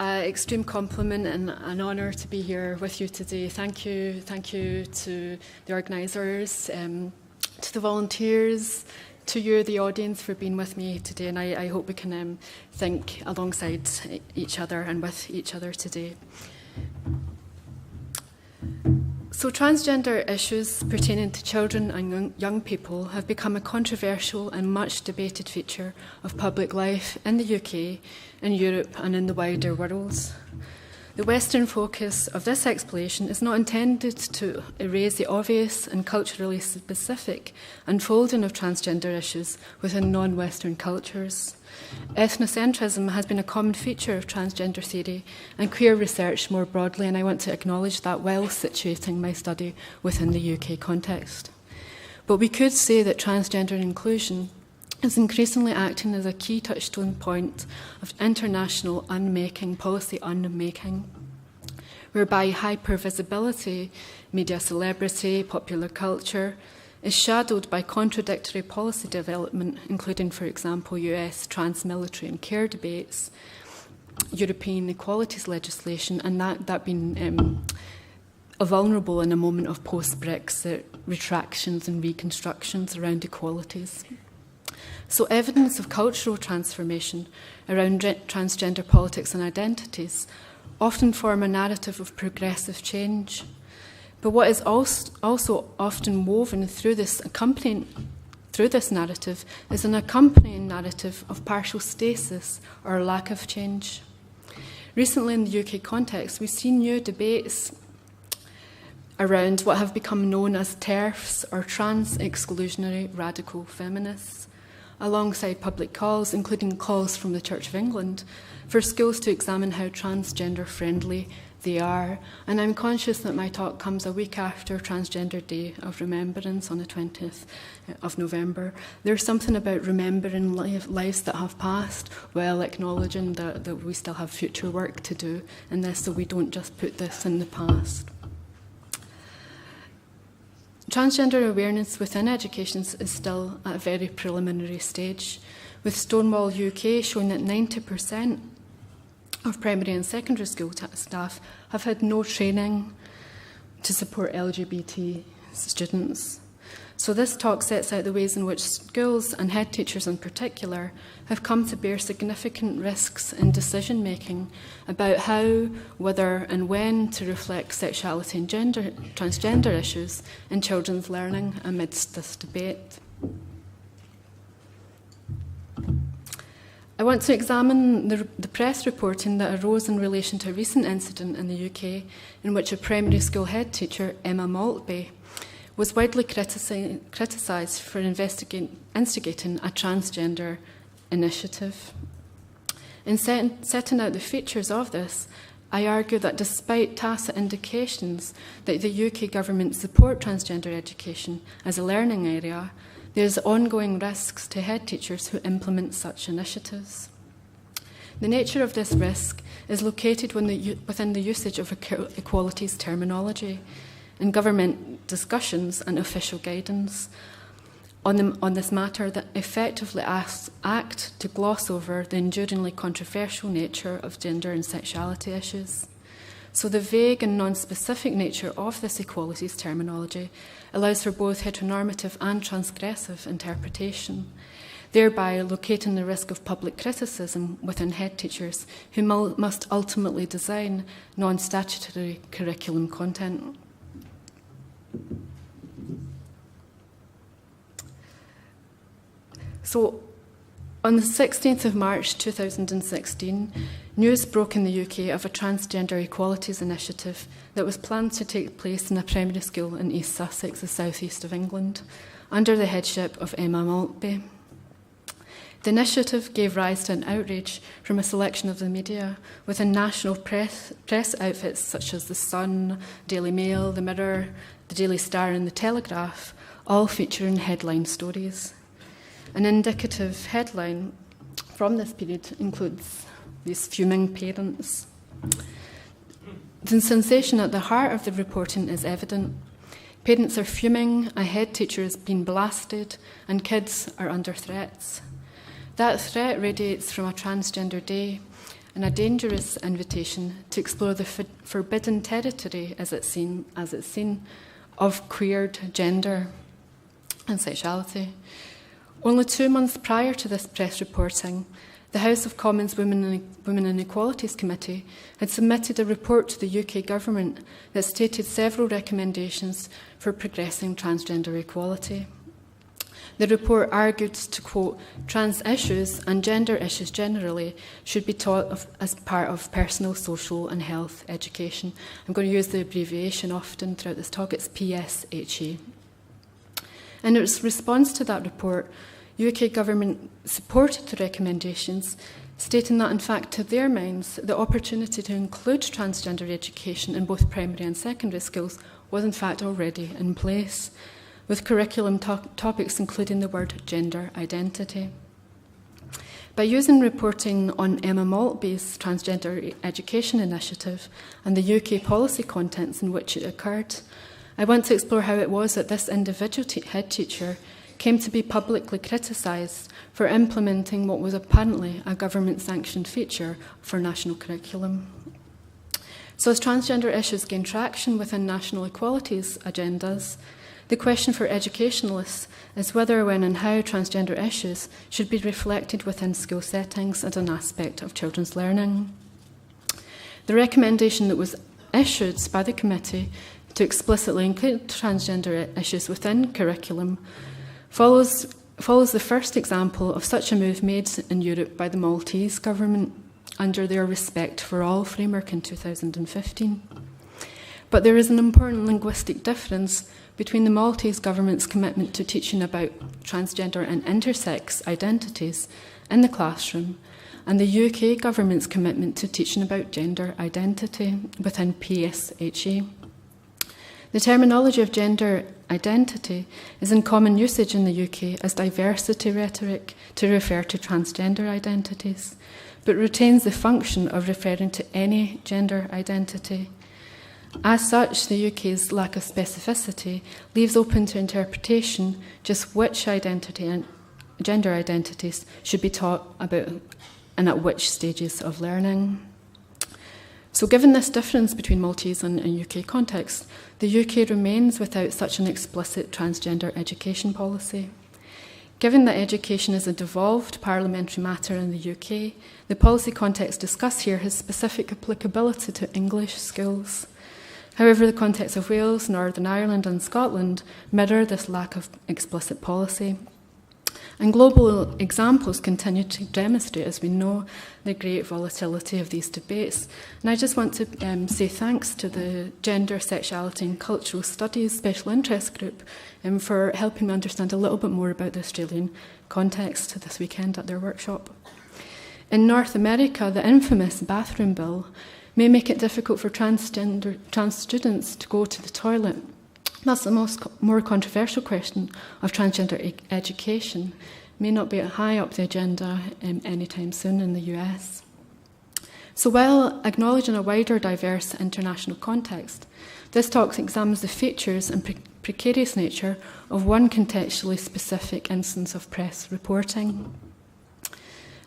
Extreme compliment and an honour to be here with you today. Thank you to the organisers, to the volunteers, to you, the audience, for being with me today, and I hope we can think alongside each other and with each other today. So transgender issues pertaining to children and young people have become a controversial and much debated feature of public life in the UK, in Europe and in the wider world. The Western focus of this exploration is not intended to erase the obvious and culturally specific unfolding of transgender issues within non-Western cultures. Ethnocentrism has been a common feature of transgender theory and queer research more broadly, and I want to acknowledge that while situating my study within the UK context. But we could say that transgender inclusion is increasingly acting as a key touchstone point of international unmaking, policy unmaking, whereby hypervisibility, media celebrity, popular culture is shadowed by contradictory policy development, including, for example, US trans military and care debates, European equalities legislation, and that being vulnerable in a moment of post-Brexit retractions and reconstructions around equalities. So evidence of cultural transformation around transgender politics and identities often form a narrative of progressive change. But what is also often woven through this narrative is an accompanying narrative of partial stasis or lack of change. Recently in the UK context, we've seen new debates around what have become known as TERFs or trans-exclusionary radical feminists, alongside public calls, including calls from the Church of England, for schools to examine how transgender-friendly they are. And I'm conscious that my talk comes a week after Transgender Day of Remembrance on the 20th of November. There's something about remembering lives that have passed while acknowledging that we still have future work to do in this, so we don't just put this in the past. Transgender awareness within education is still at a very preliminary stage, with Stonewall UK showing that 90% of primary and secondary school staff have had no training to support LGBT students. So this talk sets out the ways in which schools and head teachers in particular have come to bear significant risks in decision-making about how, whether and when to reflect sexuality and transgender issues in children's learning amidst this debate. I want to examine the press reporting that arose in relation to a recent incident in the UK in which a primary school head teacher, Emma Maltby, was widely criticised for instigating a transgender initiative. In setting out the features of this, I argue that despite tacit indications that the UK government support transgender education as a learning area, there's ongoing risks to head teachers who implement such initiatives. The nature of this risk is located within the usage of equalities terminology in government discussions and official guidance on this matter that effectively act to gloss over the enduringly controversial nature of gender and sexuality issues. So the vague and non-specific nature of this equalities terminology allows for both heteronormative and transgressive interpretation, thereby locating the risk of public criticism within head teachers who must ultimately design non-statutory curriculum content. So, on the 16th of March 2016, news broke in the UK of a transgender equalities initiative that was planned to take place in a primary school in East Sussex, the southeast of England, under the headship of Emma Maltby. The initiative gave rise to an outrage from a selection of the media within national press outfits such as The Sun, Daily Mail, The Mirror, The Daily Star and The Telegraph, all featuring headline stories. An indicative headline from this period includes these fuming parents. The sensation at the heart of the reporting is evident. Parents are fuming, a head teacher is being blasted, and kids are under threats. That threat radiates from a transgender day, and a dangerous invitation to explore the forbidden territory, as it's seen, of queered gender and sexuality. Only 2 months prior to this press reporting, the House of Commons Women and Equalities Committee had submitted a report to the UK government that stated several recommendations for progressing transgender equality. The report argued to quote, "Trans issues and gender issues generally should be taught as part of personal, social and health education." I'm going to use the abbreviation often throughout this talk. It's PSHE. In its response to that report, UK government supported the recommendations, stating that, in fact, to their minds, the opportunity to include transgender education in both primary and secondary schools was, in fact, already in place, with curriculum topics including the word gender identity. By using reporting on Emma Maltby's Transgender Education Initiative and the UK policy contents in which it occurred, I want to explore how it was that this individual head teacher came to be publicly criticised for implementing what was apparently a government-sanctioned feature for national curriculum. So as transgender issues gain traction within national equalities agendas, the question for educationalists is whether, when and how transgender issues should be reflected within school settings as an aspect of children's learning. The recommendation that was issued by the committee to explicitly include transgender issues within curriculum follows the first example of such a move made in Europe by the Maltese government under their Respect for All framework in 2015. But there is an important linguistic difference between the Maltese government's commitment to teaching about transgender and intersex identities in the classroom and the UK government's commitment to teaching about gender identity within PSHE. The terminology of gender identity is in common usage in the UK as diversity rhetoric to refer to transgender identities, but retains the function of referring to any gender identity. As such, the UK's lack of specificity leaves open to interpretation just which identity and gender identities should be taught about and at which stages of learning. So given this difference between Maltese and UK context, the UK remains without such an explicit transgender education policy. Given that education is a devolved parliamentary matter in the UK, the policy context discussed here has specific applicability to English schools. However, the context of Wales, Northern Ireland and Scotland mirror this lack of explicit policy. And global examples continue to demonstrate, as we know, the great volatility of these debates. And I just want to say thanks to the Gender, Sexuality and Cultural Studies Special Interest Group for helping me understand a little bit more about the Australian context this weekend at their workshop. In North America, the infamous bathroom bill may make it difficult for trans students to go to the toilet. Thus, the more controversial question of transgender education may not be high up the agenda anytime soon in the US. So while acknowledging a wider, diverse international context, this talk examines the features and precarious nature of one contextually specific instance of press reporting.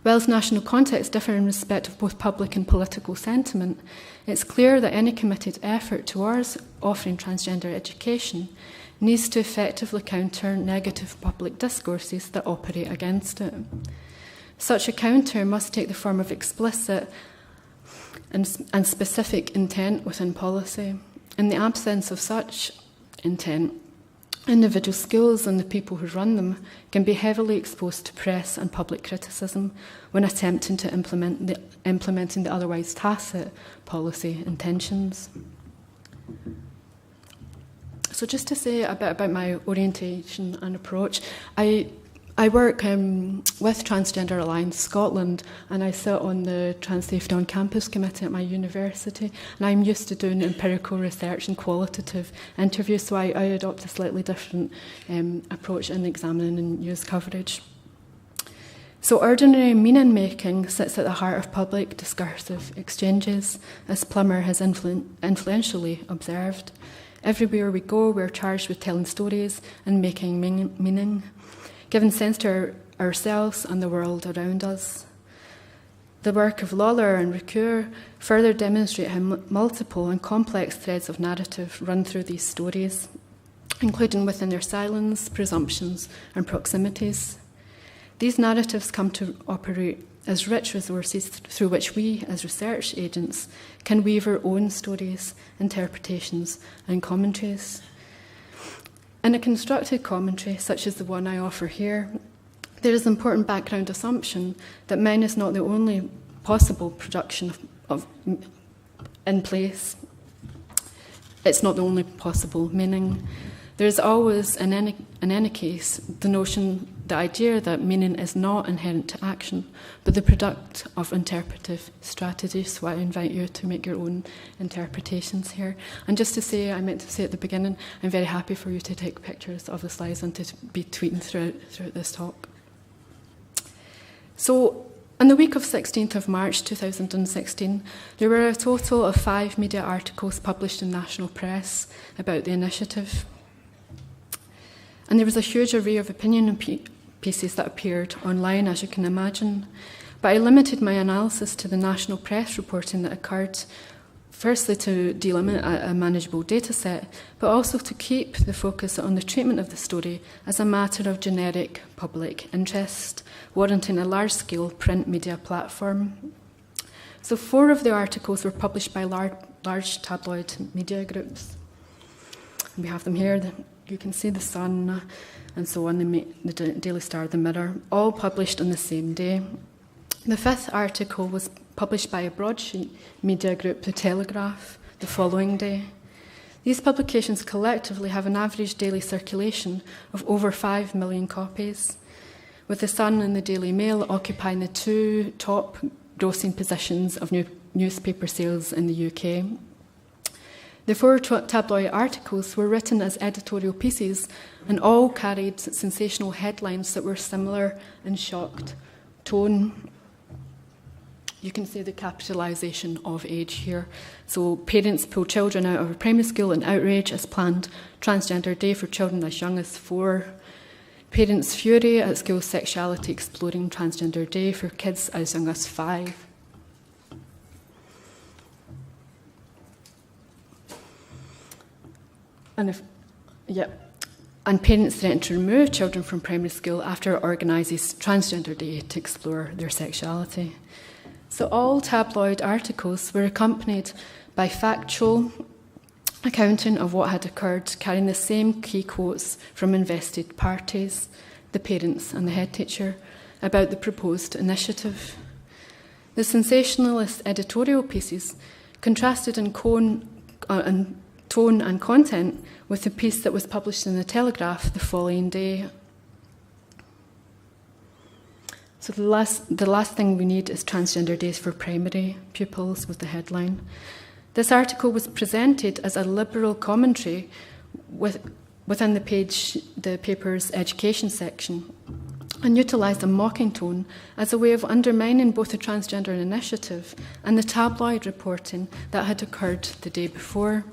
Whilst national contexts differ in respect of both public and political sentiment, it's clear that any committed effort towards offering transgender education needs to effectively counter negative public discourses that operate against it. Such a counter must take the form of explicit and specific intent within policy. In the absence of such intent, individual schools and the people who run them can be heavily exposed to press and public criticism when attempting to implementing the otherwise tacit policy intentions. So just to say a bit about my orientation and approach, I work with Transgender Alliance Scotland, and I sit on the Trans Safety on Campus committee at my university, and I'm used to doing empirical research and qualitative interviews, so I adopt a slightly different approach in examining and news coverage. So ordinary meaning-making sits at the heart of public discursive exchanges, as Plummer has influentially observed. Everywhere we go, we're charged with telling stories and making meaning, giving sense to ourselves and the world around us. The work of Lawler and Ricoeur further demonstrate how multiple and complex threads of narrative run through these stories, including within their silence, presumptions, and proximities. These narratives come to operate as rich resources through which we, as research agents, can weave our own stories, interpretations, and commentaries. In a constructed commentary, such as the one I offer here, there is an important background assumption that men is not the only possible production in place. It's not the only possible meaning. There's always, in any case, the idea that meaning is not inherent to action, but the product of interpretive strategy. So I invite you to make your own interpretations here. And just to say, I meant to say at the beginning, I'm very happy for you to take pictures of the slides and to be tweeting throughout this talk. So, on the week of 16th of March 2016, there were a total of 5 media articles published in national press about the initiative. And there was a huge array of opinion pieces that appeared online, as you can imagine. But I limited my analysis to the national press reporting that occurred, firstly to delimit a manageable data set, but also to keep the focus on the treatment of the story as a matter of generic public interest, warranting a large-scale print media platform. So 4 of the articles were published by large tabloid media groups. We have them here. You can see The Sun and so on, the Daily Star, The Mirror, all published on the same day. The 5th article was published by a broadsheet media group, The Telegraph, the following day. These publications collectively have an average daily circulation of over 5 million copies, with The Sun and the Daily Mail occupying the 2 top grossing positions of newspaper sales in the UK. The 4 tabloid articles were written as editorial pieces and all carried sensational headlines that were similar in shocked tone. You can see the capitalisation of age here. So parents pull children out of a primary school in outrage as planned Transgender Day for children as young as 4. Parents fury at school sexuality exploring Transgender Day for kids as young as 5. And parents threaten to remove children from primary school after it organises Transgender Day to explore their sexuality. So all tabloid articles were accompanied by factual accounting of what had occurred, carrying the same key quotes from invested parties, the parents and the head teacher, about the proposed initiative. The sensationalist editorial pieces contrasted in tone and content with the piece that was published in the Telegraph the following day. So the last thing we need is Transgender Days for primary pupils, was the headline. This article was presented as a liberal commentary within the paper's education section, and utilised a mocking tone as a way of undermining both the transgender initiative and the tabloid reporting that had occurred the day before.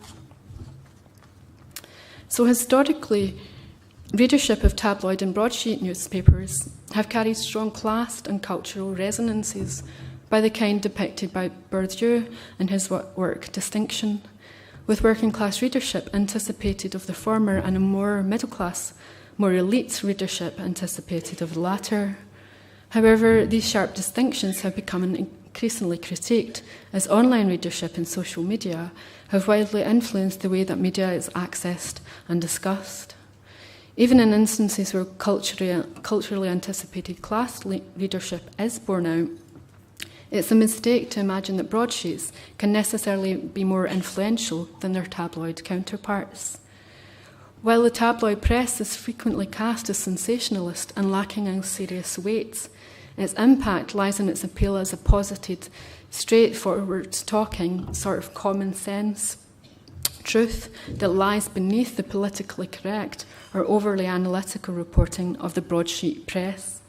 So historically, readership of tabloid and broadsheet newspapers have carried strong class and cultural resonances by the kind depicted by Bourdieu in his work Distinction, with working class readership anticipated of the former and a more middle class, more elite readership anticipated of the latter. However, these sharp distinctions have become increasingly critiqued as online readership and social media have widely influenced the way that media is accessed and discussed. Even in instances where culturally anticipated class leadership is borne out, it's a mistake to imagine that broadsheets can necessarily be more influential than their tabloid counterparts. While the tabloid press is frequently cast as sensationalist and lacking in serious weight, its impact lies in its appeal as a posited, straightforward talking, sort of common sense truth that lies beneath the politically correct or overly analytical reporting of the broadsheet press.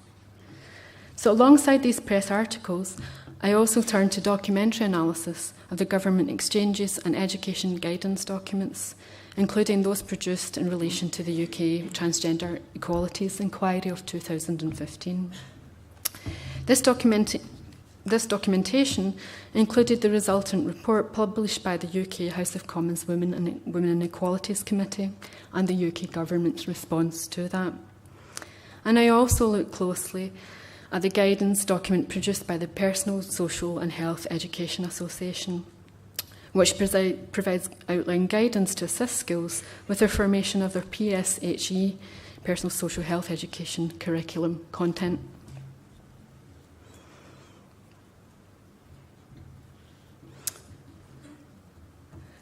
So alongside these press articles, I also turned to documentary analysis of the government exchanges and education guidance documents, including those produced in relation to the UK Transgender Equalities Inquiry of 2015. This This documentation included the resultant report published by the UK House of Commons Women and Equalities Committee and the UK Government's response to that. And I also looked closely at the guidance document produced by the Personal, Social and Health Education Association, which provides outline guidance to assist schools with the formation of their PSHE, Personal Social Health Education curriculum content.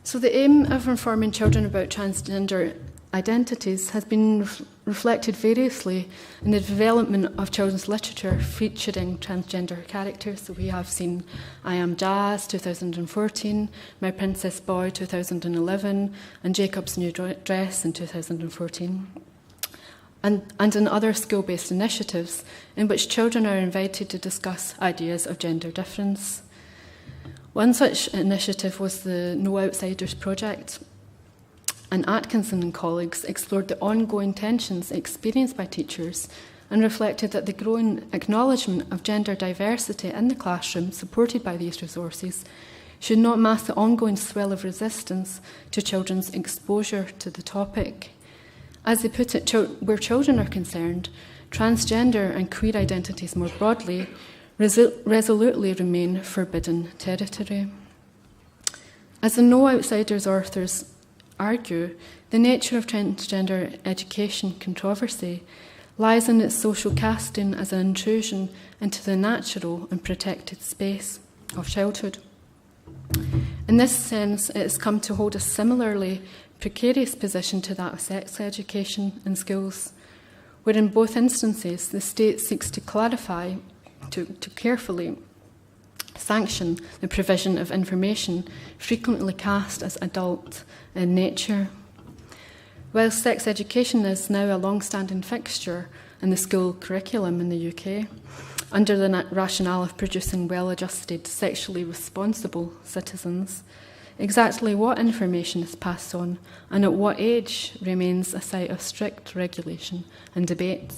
So the aim of informing children about transgender identities has been reflected variously in the development of children's literature featuring transgender characters. So we have seen I Am Jazz, 2014, My Princess Boy, 2011, and Jacob's New Dress in 2014. And in other school-based initiatives in which children are invited to discuss ideas of gender difference. One such initiative was the No Outsiders project, and Atkinson and colleagues explored the ongoing tensions experienced by teachers and reflected that the growing acknowledgement of gender diversity in the classroom supported by these resources should not mask the ongoing swell of resistance to children's exposure to the topic. As they put it, where children are concerned, transgender and queer identities more broadly resolutely remain forbidden territory. As the No Outsiders authors argue, the nature of transgender education controversy lies in its social casting as an intrusion into the natural and protected space of childhood. In this sense, it has come to hold a similarly precarious position to that of sex education in schools, where in both instances the state seeks to clarify, to carefully sanction the provision of information frequently cast as adult in nature. While sex education is now a long-standing fixture in the school curriculum in the UK, under the rationale of producing well-adjusted, sexually responsible citizens, exactly what information is passed on and at what age remains a site of strict regulation and debate.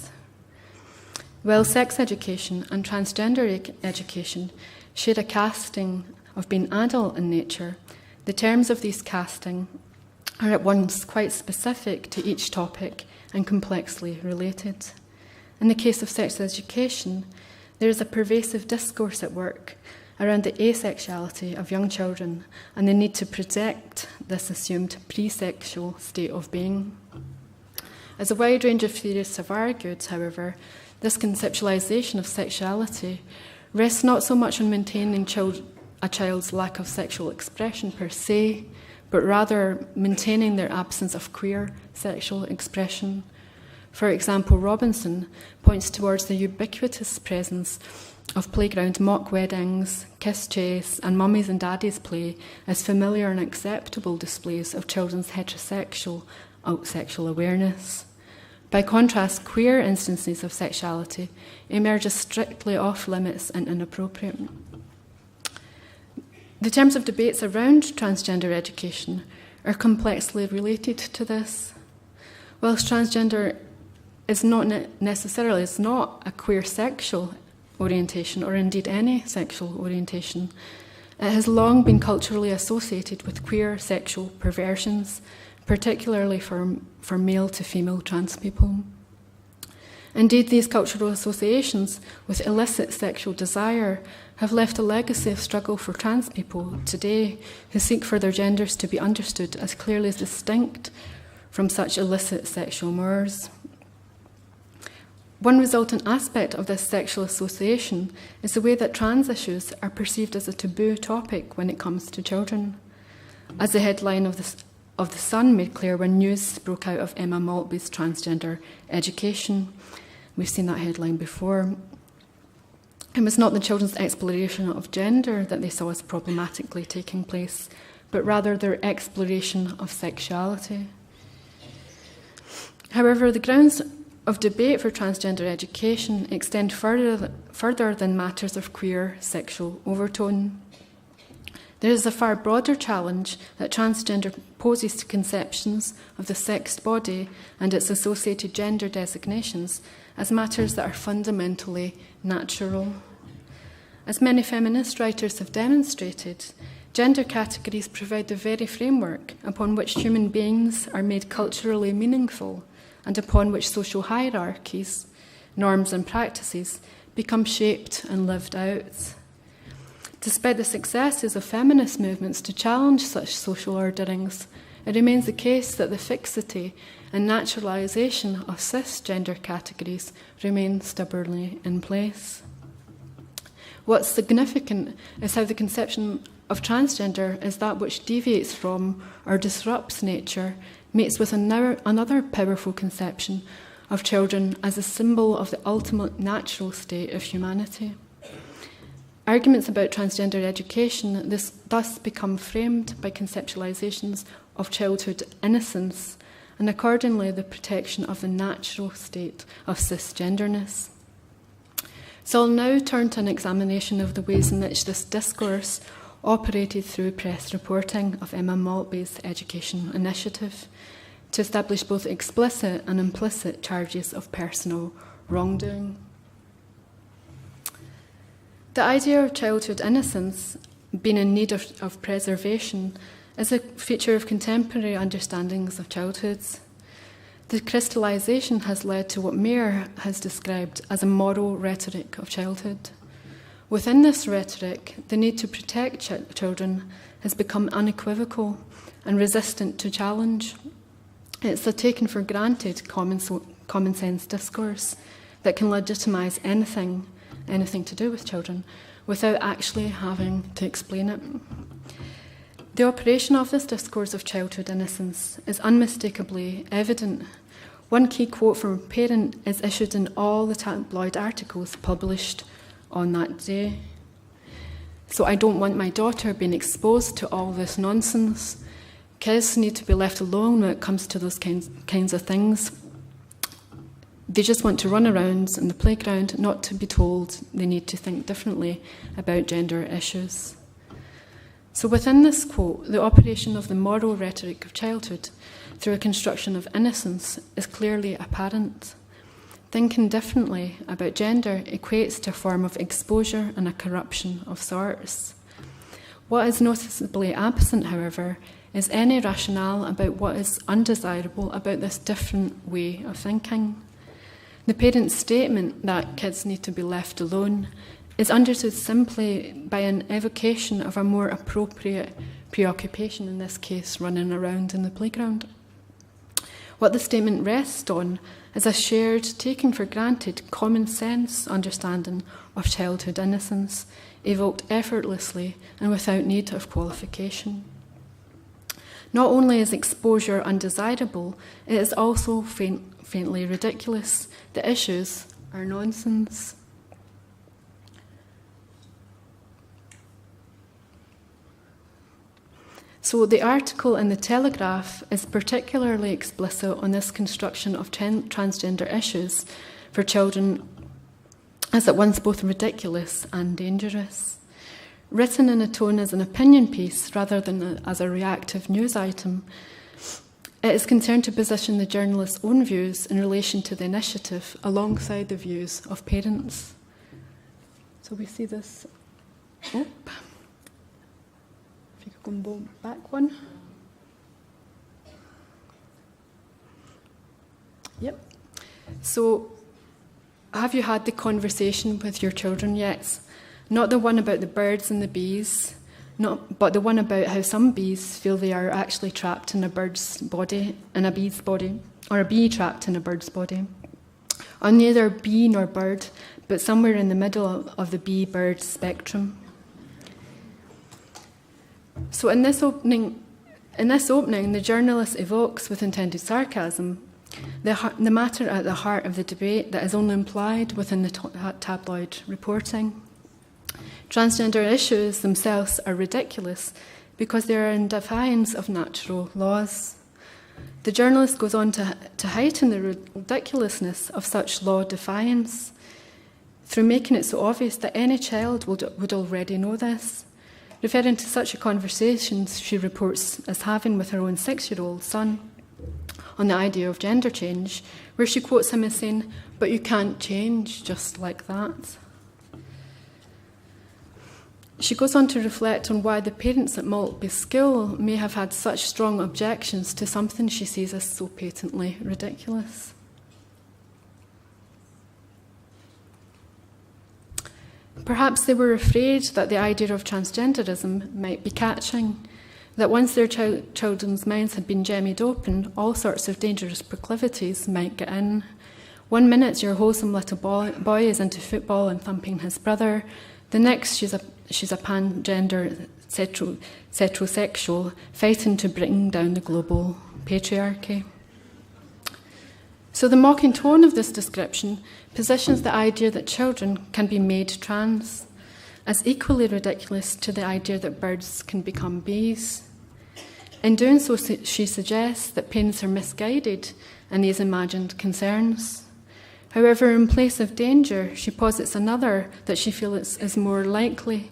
While sex education and transgender education share a casting of being adult in nature, the terms of these casting are at once quite specific to each topic and complexly related. In the case of sex education, there is a pervasive discourse at work around the asexuality of young children and the need to protect this assumed pre-sexual state of being. As a wide range of theorists have argued, however, this conceptualisation of sexuality rests not so much on maintaining a child's lack of sexual expression per se, but rather maintaining their absence of queer sexual expression. For example, Robinson points towards the ubiquitous presence of playground mock weddings, kiss chase, and mummies and daddies play as familiar and acceptable displays of children's heterosexual sexual awareness. By contrast, queer instances of sexuality emerge as strictly off limits and inappropriate. The terms of debates around transgender education are complexly related to this. Whilst transgender is not necessarily a queer sexual orientation, or indeed any sexual orientation, it has long been culturally associated with queer sexual perversions, particularly for male to female trans people. Indeed, these cultural associations with illicit sexual desire have left a legacy of struggle for trans people today who seek for their genders to be understood as clearly as distinct from such illicit sexual mores. One resultant aspect of this sexual association is the way that trans issues are perceived as a taboo topic when it comes to children. As the headline of The Sun made clear when news broke out of Emma Maltby's transgender education. We've seen that headline before. It was not the children's exploration of gender that they saw as problematically taking place, but rather their exploration of sexuality. However, the grounds of debate for transgender education extend further than matters of queer sexual overtone. There is a far broader challenge that transgender poses to conceptions of the sexed body and its associated gender designations as matters that are fundamentally natural. As many feminist writers have demonstrated, gender categories provide the very framework upon which human beings are made culturally meaningful and upon which social hierarchies, norms and practices become shaped and lived out. Despite the successes of feminist movements to challenge such social orderings, it remains the case that the fixity and naturalisation of cisgender categories remain stubbornly in place. What's significant is how the conception of transgender as that which deviates from or disrupts nature meets with another powerful conception of children as a symbol of the ultimate natural state of humanity. Arguments about transgender education thus become framed by conceptualizations of childhood innocence and accordingly the protection of the natural state of cisgenderness. So I'll now turn to an examination of the ways in which this discourse operated through press reporting of Emma Maltby's education initiative to establish both explicit and implicit charges of personal wrongdoing. The idea of childhood innocence being in need of preservation is a feature of contemporary understandings of childhoods. The crystallisation has led to what Mayer has described as a moral rhetoric of childhood. Within this rhetoric, the need to protect children has become unequivocal and resistant to challenge. It's a taken for granted common sense discourse that can legitimise anything to do with children without actually having to explain it. The operation of this discourse of childhood innocence is unmistakably evident. One key quote from a parent is issued in all the tabloid articles published on that day. So I don't want my daughter being exposed to all this nonsense. Kids need to be left alone when it comes to those kinds of things. They just want to run around in the playground, not to be told they need to think differently about gender issues. So within this quote, the operation of the moral rhetoric of childhood through a construction of innocence is clearly apparent. Thinking differently about gender equates to a form of exposure and a corruption of sorts. What is noticeably absent, however, is any rationale about what is undesirable about this different way of thinking. The parent's statement that kids need to be left alone is understood simply by an evocation of a more appropriate preoccupation, in this case running around in the playground. What the statement rests on is a shared, taken for granted, common sense understanding of childhood innocence, evoked effortlessly and without need of qualification. Not only is exposure undesirable, it is also faintly ridiculous. The issues are nonsense. So the article in the Telegraph is particularly explicit on this construction of transgender issues for children as at once both ridiculous and dangerous. Written in a tone as an opinion piece rather than as a reactive news item, it is concerned to position the journalist's own views in relation to the initiative alongside the views of parents. So we see this. Oh. If you could go back one. Yep. So, have you had the conversation with your children yet? Not the one about the birds and the bees, but the one about how some bees feel they are actually trapped in a bird's body, in a bee's body, or a bee trapped in a bird's body. Or neither bee nor bird, but somewhere in the middle of the bee-bird spectrum. So in this opening, the journalist evokes with intended sarcasm the matter at the heart of the debate that is only implied within the tabloid reporting. Transgender issues themselves are ridiculous because they are in defiance of natural laws. The journalist goes on to heighten the ridiculousness of such law defiance through making it so obvious that any child would already know this. Referring to such a conversation she reports as having with her own 6-year-old son on the idea of gender change, where she quotes him as saying, "But you can't change just like that." She goes on to reflect on why the parents at Maltby School may have had such strong objections to something she sees as so patently ridiculous. Perhaps they were afraid that the idea of transgenderism might be catching, that once their children's minds had been jemmied open, all sorts of dangerous proclivities might get in. 1 minute your wholesome little boy is into football and thumping his brother. The next she's a pangender heterosexual fighting to bring down the global patriarchy. So the mocking tone of this description positions the idea that children can be made trans as equally ridiculous to the idea that birds can become bees. In doing so, she suggests that parents are misguided in these imagined concerns. However, in place of danger, she posits another that she feels is more likely,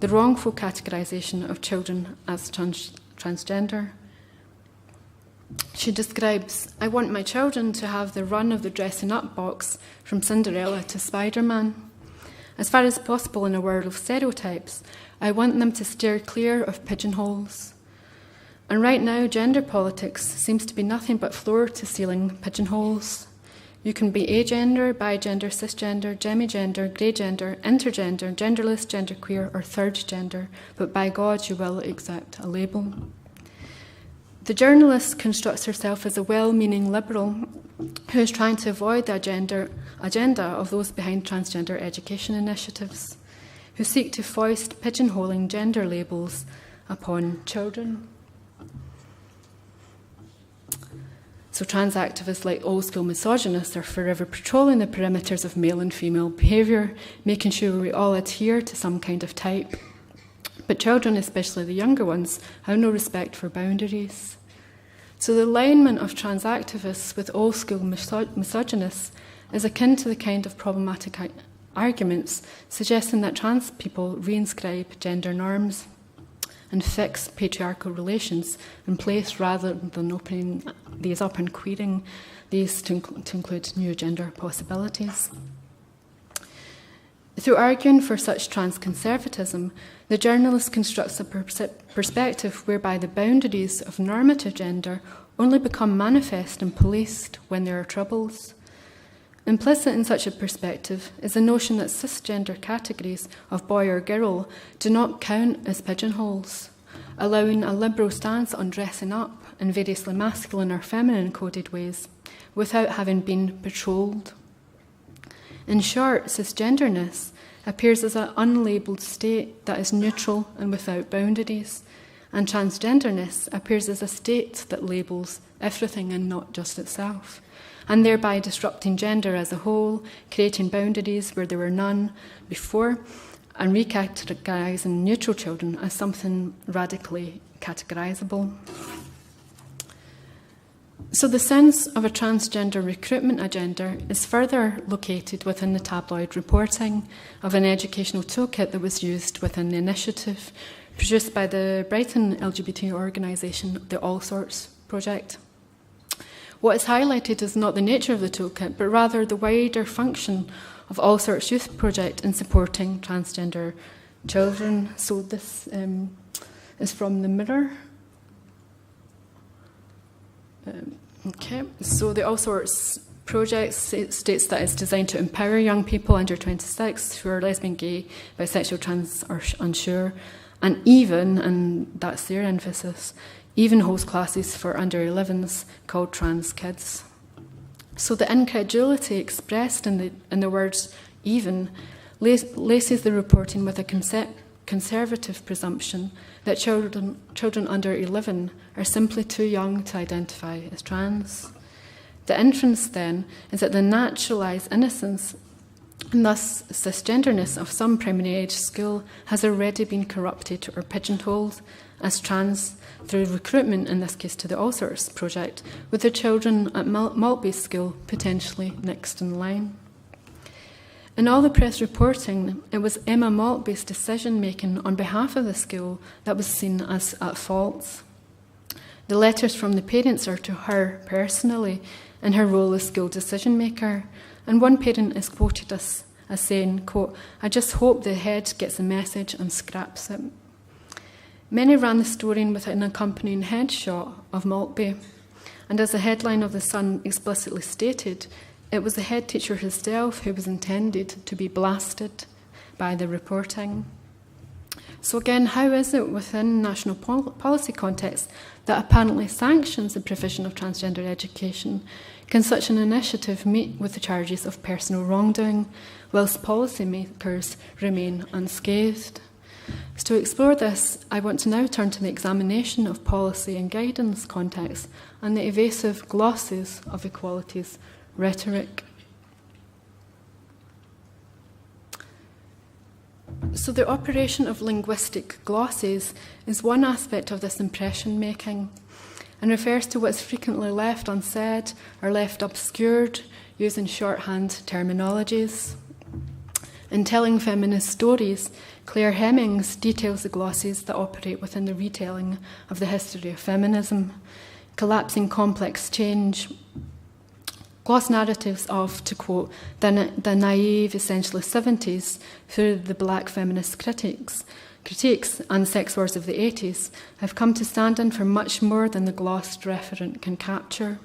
the wrongful categorisation of children as transgender. She describes, I want my children to have the run of the dressing up box from Cinderella to Spider-Man. As far as possible in a world of stereotypes, I want them to steer clear of pigeonholes. And right now, gender politics seems to be nothing but floor-to-ceiling pigeonholes. You can be agender, bigender, cisgender, gemigender, grey gender, intergender, genderless, genderqueer, or third gender, but by God you will accept a label. The journalist constructs herself as a well-meaning liberal who is trying to avoid the agenda of those behind transgender education initiatives, who seek to foist pigeonholing gender labels upon children. So trans activists, like old-school misogynists, are forever patrolling the perimeters of male and female behaviour, making sure we all adhere to some kind of type. But children, especially the younger ones, have no respect for boundaries. So the alignment of trans activists with old-school misogynists is akin to the kind of problematic arguments suggesting that trans people reinscribe gender norms and fix patriarchal relations in place rather than opening these up and queering these to include new gender possibilities. Through arguing for such trans conservatism, the journalist constructs a perspective whereby the boundaries of normative gender only become manifest and policed when there are troubles. Implicit in such a perspective is the notion that cisgender categories of boy or girl do not count as pigeonholes, allowing a liberal stance on dressing up in variously masculine or feminine coded ways without having been patrolled. In short, cisgenderness appears as an unlabelled state that is neutral and without boundaries, and transgenderness appears as a state that labels everything and not just itself, and thereby disrupting gender as a whole, creating boundaries where there were none before, and recategorising neutral children as something radically categorisable. So the sense of a transgender recruitment agenda is further located within the tabloid reporting of an educational toolkit that was used within the initiative produced by the Brighton LGBT organisation, the All Sorts Project. What is highlighted is not the nature of the toolkit, but rather the wider function of All Sorts Youth Project in supporting transgender children. So this is from the Mirror. So the All Sorts Project states that it's designed to empower young people under 26 who are lesbian, gay, bisexual, trans or unsure, and even, and that's their emphasis, even host classes for under 11s called trans kids. So the incredulity expressed in the words even laces the reporting with a conservative presumption that children under 11 are simply too young to identify as trans. The inference then is that the naturalised innocence and thus cisgenderness of some primary age school has already been corrupted or pigeonholed as trans through recruitment, in this case to the All Sorts Project, with the children at Maltby School potentially next in line. In all the press reporting, it was Emma Maltby's decision-making on behalf of the school that was seen as at fault. The letters from the parents are to her personally in her role as school decision-maker, and one parent is quoted as as saying, quote, "I just hope the head gets the message and scraps it." Many ran the story with an accompanying headshot of Maltby, and as the headline of The Sun explicitly stated, it was the head teacher herself who was intended to be blasted by the reporting. So again, how is it within national policy context that apparently sanctions the provision of transgender education can such an initiative meet with the charges of personal wrongdoing, whilst policymakers remain unscathed? So to explore this, I want to now turn to the examination of policy and guidance context and the evasive glosses of equalities rhetoric. So the operation of linguistic glosses is one aspect of this impression making and refers to what's frequently left unsaid or left obscured using shorthand terminologies. In telling feminist stories, Claire Hemmings details the glosses that operate within the retelling of the history of feminism, collapsing complex change. Gloss narratives of, to quote, the naive, essentially 70s through the black feminist critiques and sex wars of the 80s have come to stand in for much more than the glossed referent can capture.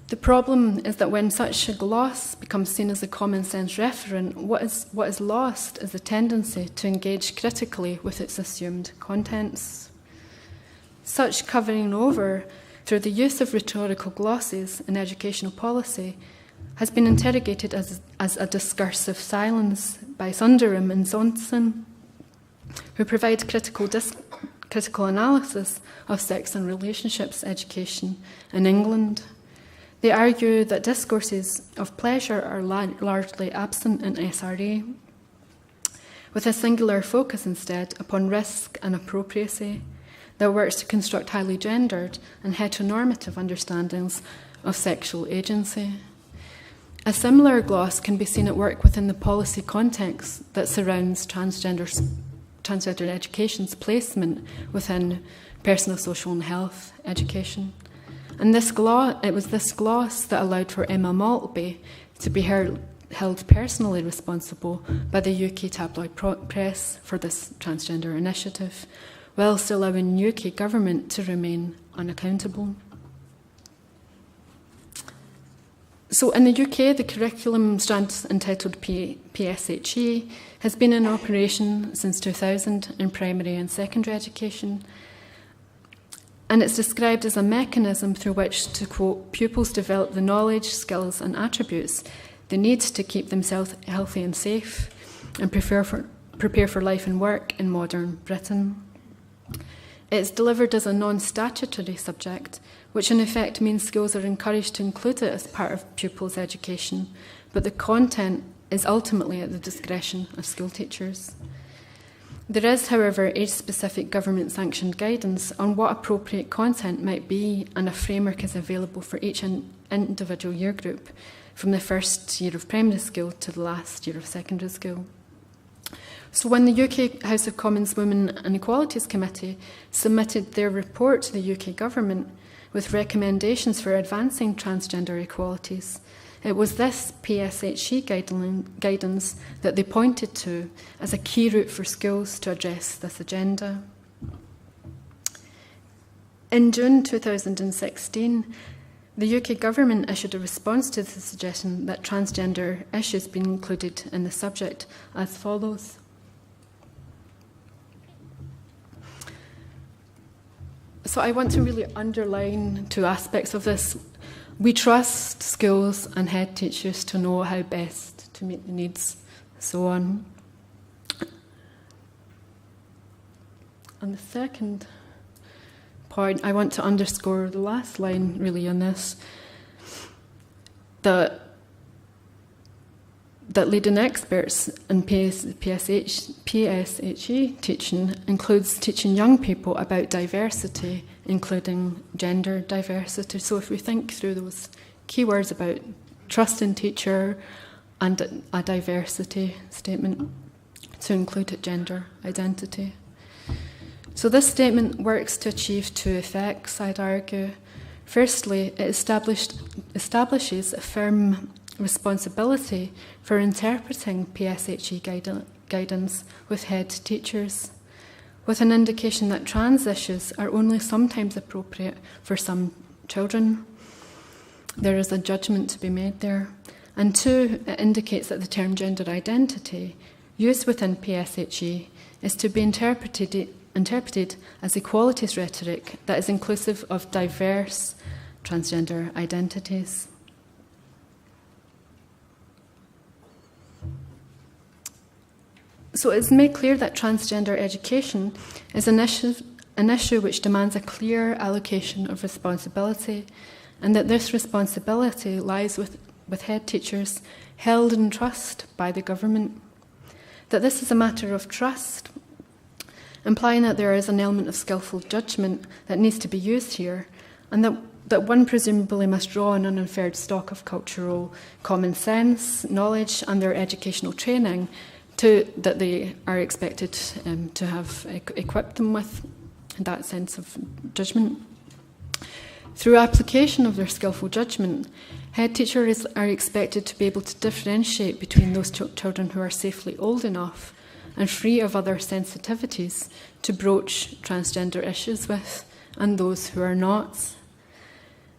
The problem is that when such a gloss becomes seen as a common sense referent, what is lost is the tendency to engage critically with its assumed contents. Such covering over through the use of rhetorical glosses in educational policy has been interrogated as a discursive silence by Sundaram and Johnson, who provide critical analysis of sex and relationships education in England. They argue that discourses of pleasure are largely absent in SRA, with a singular focus instead upon risk and appropriacy that works to construct highly gendered and heteronormative understandings of sexual agency. A similar gloss can be seen at work within the policy context that surrounds transgender education's placement within personal, social and health education. And it was this gloss that allowed for Emma Maltby to be held personally responsible by the UK tabloid press for this transgender initiative, whilst allowing UK government to remain unaccountable. So in the UK, the curriculum strand entitled PSHE has been in operation since 2000 in primary and secondary education, and it's described as a mechanism through which, to quote, pupils develop the knowledge, skills and attributes they need to keep themselves healthy and safe and prepare for life and work in modern Britain. It's delivered as a non-statutory subject, which in effect means schools are encouraged to include it as part of pupils' education, but the content is ultimately at the discretion of school teachers. There is, however, age-specific government-sanctioned guidance on what appropriate content might be, and a framework is available for each individual year group, from the first year of primary school to the last year of secondary school. So when the UK House of Commons Women and Equalities Committee submitted their report to the UK government with recommendations for advancing transgender equalities, it was this PSHE guidance that they pointed to as a key route for schools to address this agenda. In June 2016, the UK government issued a response to the suggestion that transgender issues be included in the subject as follows. So I want to really underline two aspects of this. We trust schools and head teachers to know how best to meet the needs, so on. And the second point, I want to underscore the last line really on this, that leading experts in PSHE teaching includes teaching young people about diversity, including gender diversity. So if we think through those keywords about trusting teacher and a diversity statement to include gender identity. So this statement works to achieve two effects, I'd argue. Firstly, it establishes a firm responsibility for interpreting PSHE guidance with head teachers, with an indication that trans issues are only sometimes appropriate for some children. There is a judgment to be made there. And 2, it indicates that the term gender identity, used within PSHE, is to be interpreted as equalities rhetoric that is inclusive of diverse transgender identities. So it's made clear that transgender education is an issue which demands a clear allocation of responsibility, and that this responsibility lies with head teachers held in trust by the government. That this is a matter of trust, implying that there is an element of skillful judgment that needs to be used here, and that one presumably must draw on an inferred stock of cultural common sense, knowledge, and their educational training that they are expected to have equipped them with that sense of judgment. Through application of their skillful judgment, head teachers are expected to be able to differentiate between those children who are safely old enough and free of other sensitivities to broach transgender issues with, and those who are not.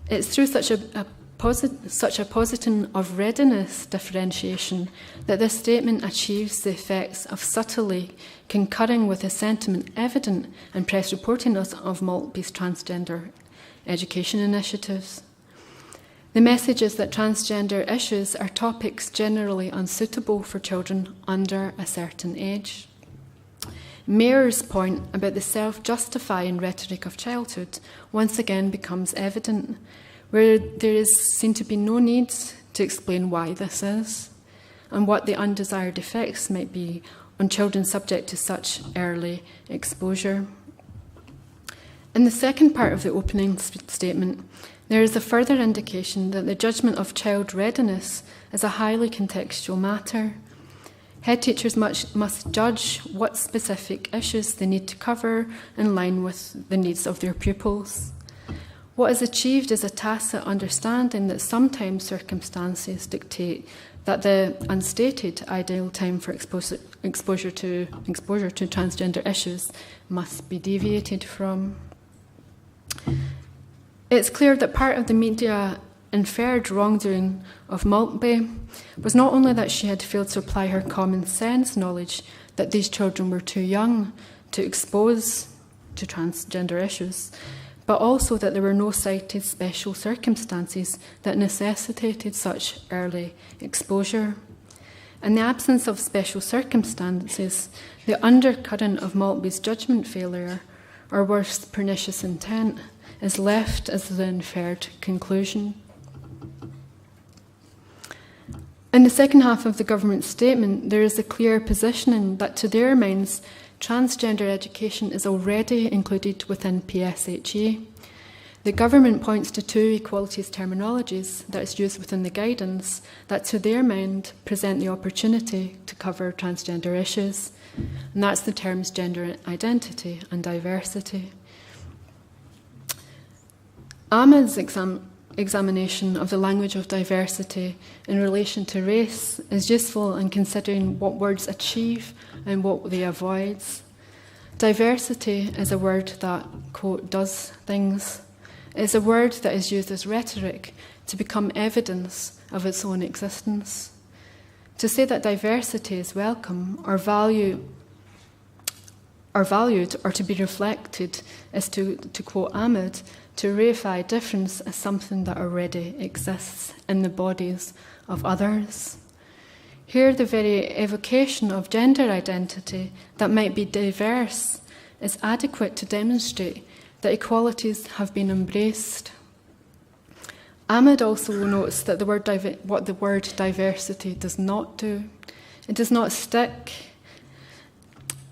It's through such a position of readiness differentiation that this statement achieves the effects of subtly concurring with the sentiment evident in press reporting of Maltby's transgender education initiatives. The message is that transgender issues are topics generally unsuitable for children under a certain age. Mayer's point about the self-justifying rhetoric of childhood once again becomes evident, where there is seen to be no need to explain why this is, and what the undesired effects might be on children subject to such early exposure. In the second part of the opening statement, there is a further indication that the judgment of child readiness is a highly contextual matter. Head teachers must judge what specific issues they need to cover in line with the needs of their pupils. What is achieved is a tacit understanding that sometimes circumstances dictate that the unstated ideal time for exposure to transgender issues must be deviated from. It's clear that part of the media inferred wrongdoing of Maltby was not only that she had failed to apply her common sense knowledge that these children were too young to expose to transgender issues, but also that there were no cited special circumstances that necessitated such early exposure. In the absence of special circumstances, the undercurrent of Maltby's judgment failure, or worse, pernicious intent, is left as the inferred conclusion. In the second half of the government's statement, there is a clear positioning that to their minds, transgender education is already included within PSHE. The government points to 2 equalities terminologies that is used within the guidance that to their mind present the opportunity to cover transgender issues, and that's the terms gender identity and diversity. Ahmed's examination of the language of diversity in relation to race is useful in considering what words achieve and what they avoid. Diversity is a word that, quote, does things. It's a word that is used as rhetoric to become evidence of its own existence. To say that diversity is welcome or valued or to be reflected is to quote Ahmed, to reify difference as something that already exists in the bodies of others. Here, the very evocation of gender identity that might be diverse is adequate to demonstrate that equalities have been embraced. Ahmed also notes that what the word diversity does not do. It does not stick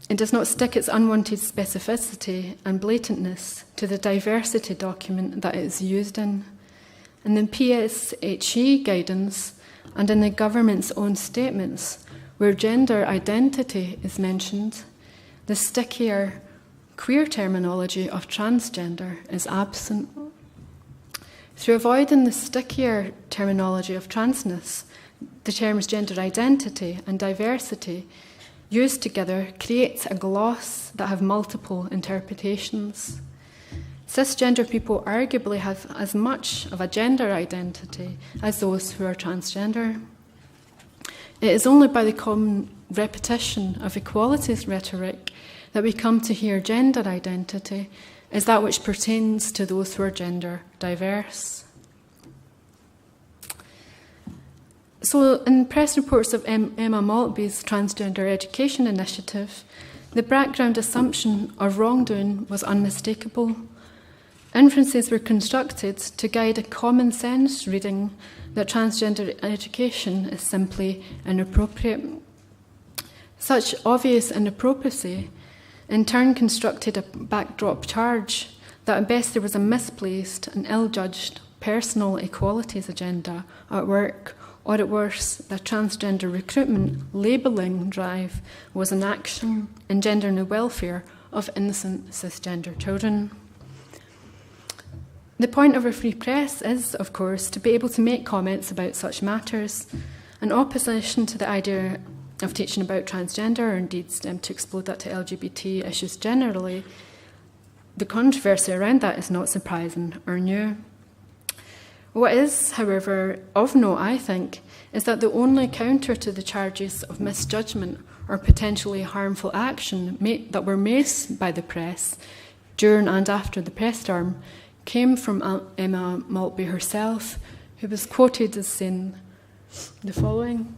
its unwanted specificity and blatantness to the diversity document that it is used in. In the PSHE guidance and in the government's own statements, where gender identity is mentioned, the stickier queer terminology of transgender is absent. Through avoiding the stickier terminology of transness, the terms gender identity and diversity used together creates a gloss that have multiple interpretations. Cisgender people arguably have as much of a gender identity as those who are transgender. It is only by the common repetition of equalities rhetoric that we come to hear gender identity as that which pertains to those who are gender diverse. So, in press reports of Emma Maltby's Transgender Education Initiative, the background assumption of wrongdoing was unmistakable. Inferences were constructed to guide a common sense reading that transgender education is simply inappropriate. Such obvious inappropriacy in turn constructed a backdrop charge that at best there was a misplaced and ill-judged personal equalities agenda at work, or at worst, the transgender recruitment labelling drive was in action, engendering the welfare of innocent cisgender children. The point of a free press is, of course, to be able to make comments about such matters. In opposition to the idea of teaching about transgender, or indeed to explode that to LGBT issues generally, the controversy around that is not surprising or new. What is, however, of note, I think, is that the only counter to the charges of misjudgment or potentially harmful action that were made by the press during and after the press storm came from Emma Maltby herself, who was quoted as saying the following.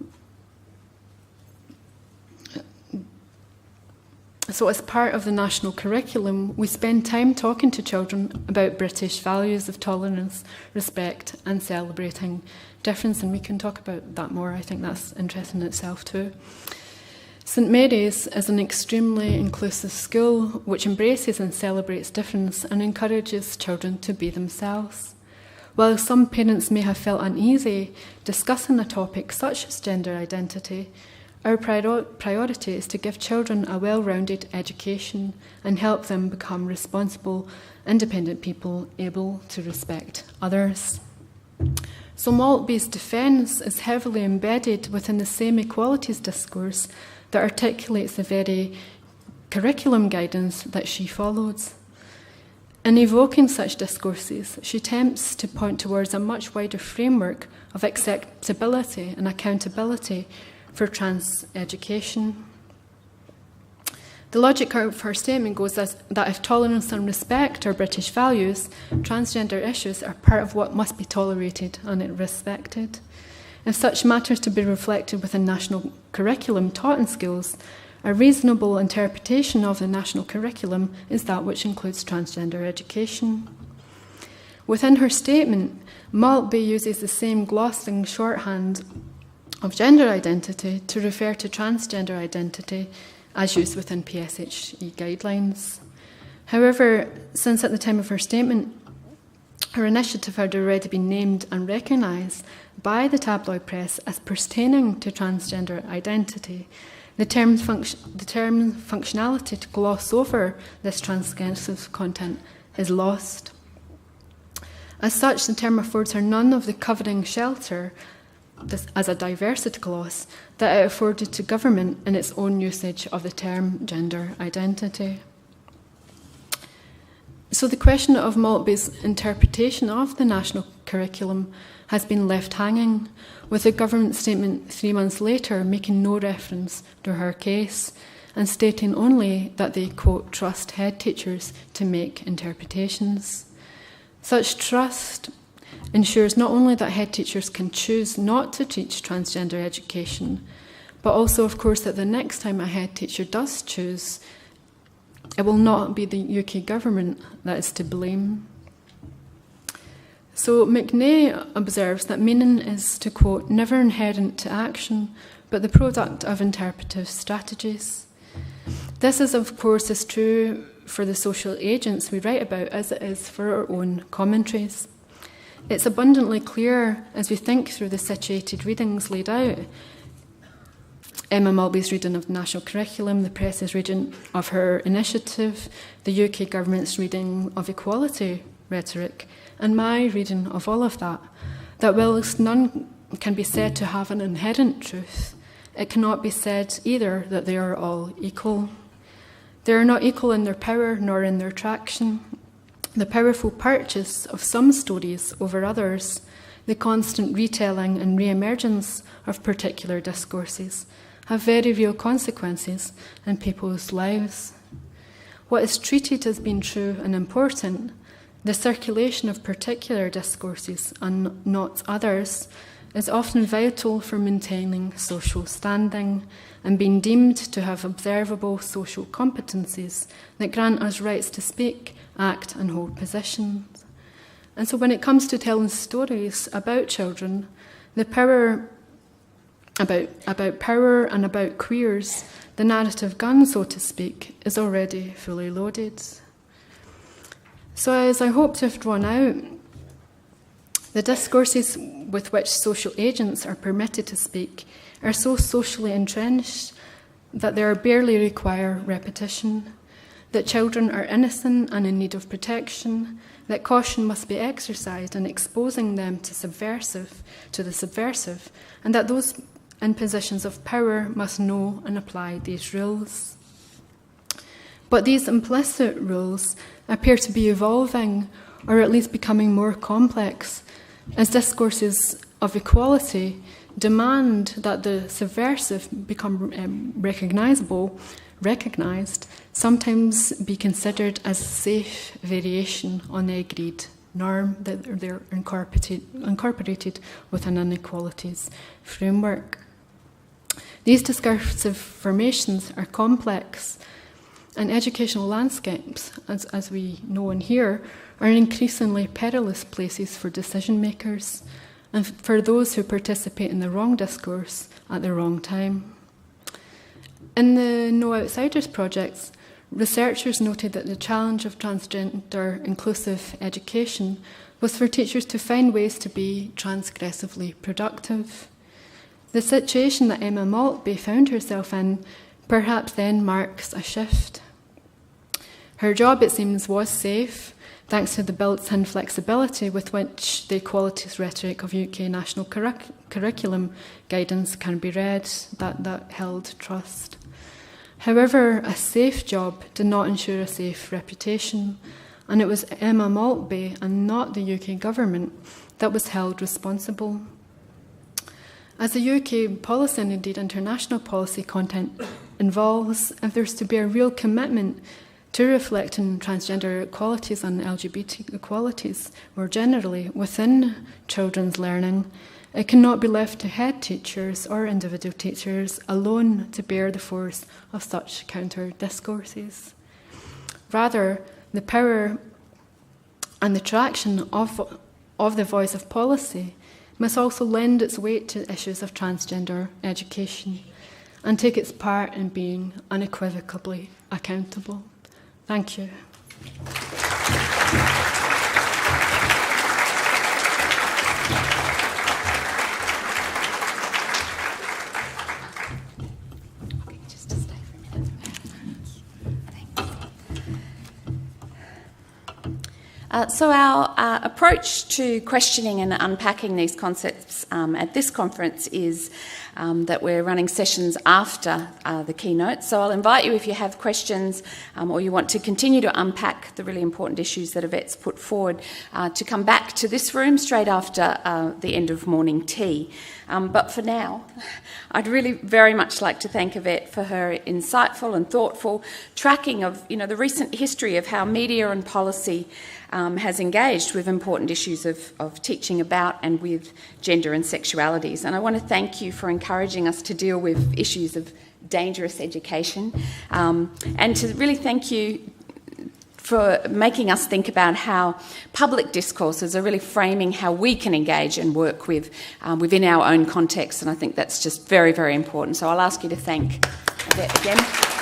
So, as part of the national curriculum, we spend time talking to children about British values of tolerance, respect, and celebrating difference, and we can talk about that more. I think that's interesting in itself too. St Mary's is an extremely inclusive school which embraces and celebrates difference and encourages children to be themselves. While some parents may have felt uneasy discussing a topic such as gender identity, our priority is to give children a well-rounded education and help them become responsible, independent people able to respect others. So Maltby's defence is heavily embedded within the same equalities discourse that articulates the very curriculum guidance that she followed. In evoking such discourses, she attempts to point towards a much wider framework of acceptability and accountability for trans education. The logic of her statement goes that if tolerance and respect are British values, transgender issues are part of what must be tolerated and respected. If such matters to be reflected within national curriculum taught in schools, a reasonable interpretation of the national curriculum is that which includes transgender education. Within her statement, Maltby uses the same glossing shorthand of gender identity to refer to transgender identity as used within PSHE guidelines. However, since at the time of her statement, her initiative had already been named and recognised by the tabloid press as pertaining to transgender identity, the term functionality to gloss over this transgressive content is lost. As such, the term affords her none of the covering shelter as a diversity gloss that it afforded to government in its own usage of the term gender identity. So the question of Maltby's interpretation of the national curriculum has been left hanging, with the government statement 3 months later making no reference to her case and stating only that they, quote, trust head teachers to make interpretations. Such trust ensures not only that head teachers can choose not to teach transgender education, but also, of course, that the next time a head teacher does choose, it will not be the UK government that is to blame. So McNay observes that meaning is, to quote, never inherent to action, but the product of interpretive strategies. This is, of course, as true for the social agents we write about as it is for our own commentaries. It's abundantly clear as we think through the situated readings laid out. Emma Maltby's reading of the national curriculum, the press's reading of her initiative, the UK government's reading of equality rhetoric, and my reading of all of that whilst none can be said to have an inherent truth, it cannot be said either that they are all equal. They are not equal in their power nor in their traction. The powerful purchase of some stories over others, the constant retelling and re-emergence of particular discourses, have very real consequences in people's lives. What is treated as being true and important, the circulation of particular discourses and not others, is often vital for maintaining social standing and being deemed to have observable social competencies that grant us rights to speak, act and hold positions. And so when it comes to telling stories about children, the power about power and about queers, the narrative gun, so to speak, is already fully loaded. So as I hope to have drawn out, the discourses with which social agents are permitted to speak are so socially entrenched that they barely require repetition, that children are innocent and in need of protection, that caution must be exercised in exposing them to the subversive, and that those in positions of power must know and apply these rules. But these implicit rules appear to be evolving, or at least becoming more complex, as discourses of equality demand that the subversive become recognised, sometimes be considered as a safe variation on the agreed norm that they're incorporated within an inequalities framework. These discursive formations are complex, and educational landscapes, as we know and hear, are increasingly perilous places for decision makers and for those who participate in the wrong discourse at the wrong time. In the No Outsiders projects, researchers noted that the challenge of transgender inclusive education was for teachers to find ways to be transgressively productive. The situation that Emma Maltby found herself in perhaps then marks a shift. Her job, it seems, was safe, thanks to the built-in flexibility with which the equalities rhetoric of UK national curriculum guidance can be read, that held trust. However, a safe job did not ensure a safe reputation, and it was Emma Maltby and not the UK government that was held responsible. As the UK policy and indeed international policy content involves, if there's to be a real commitment to reflecting transgender equalities and LGBT equalities more generally within children's learning, it cannot be left to head teachers or individual teachers alone to bear the force of such counter-discourses. Rather, the power and the traction of the voice of policy must also lend its weight to issues of transgender education and take its part in being unequivocally accountable. Thank you. Just to stay for a minute. Thanks. So our approach to questioning and unpacking these concepts at this conference is that we're running sessions after the keynote. So I'll invite you, if you have questions or you want to continue to unpack the really important issues that Yvette's put forward, to come back to this room straight after the end of morning tea. But for now, I'd really very much like to thank Yvette for her insightful and thoughtful tracking of the recent history of how media and policy has engaged with important issues of teaching about and with gender and sexualities. And I want to thank you for encouraging us to deal with issues of dangerous education, and to really thank you for making us think about how public discourses are really framing how we can engage and work with within our own context. And I think that's just very, very important. So I'll ask you to thank Yvette again.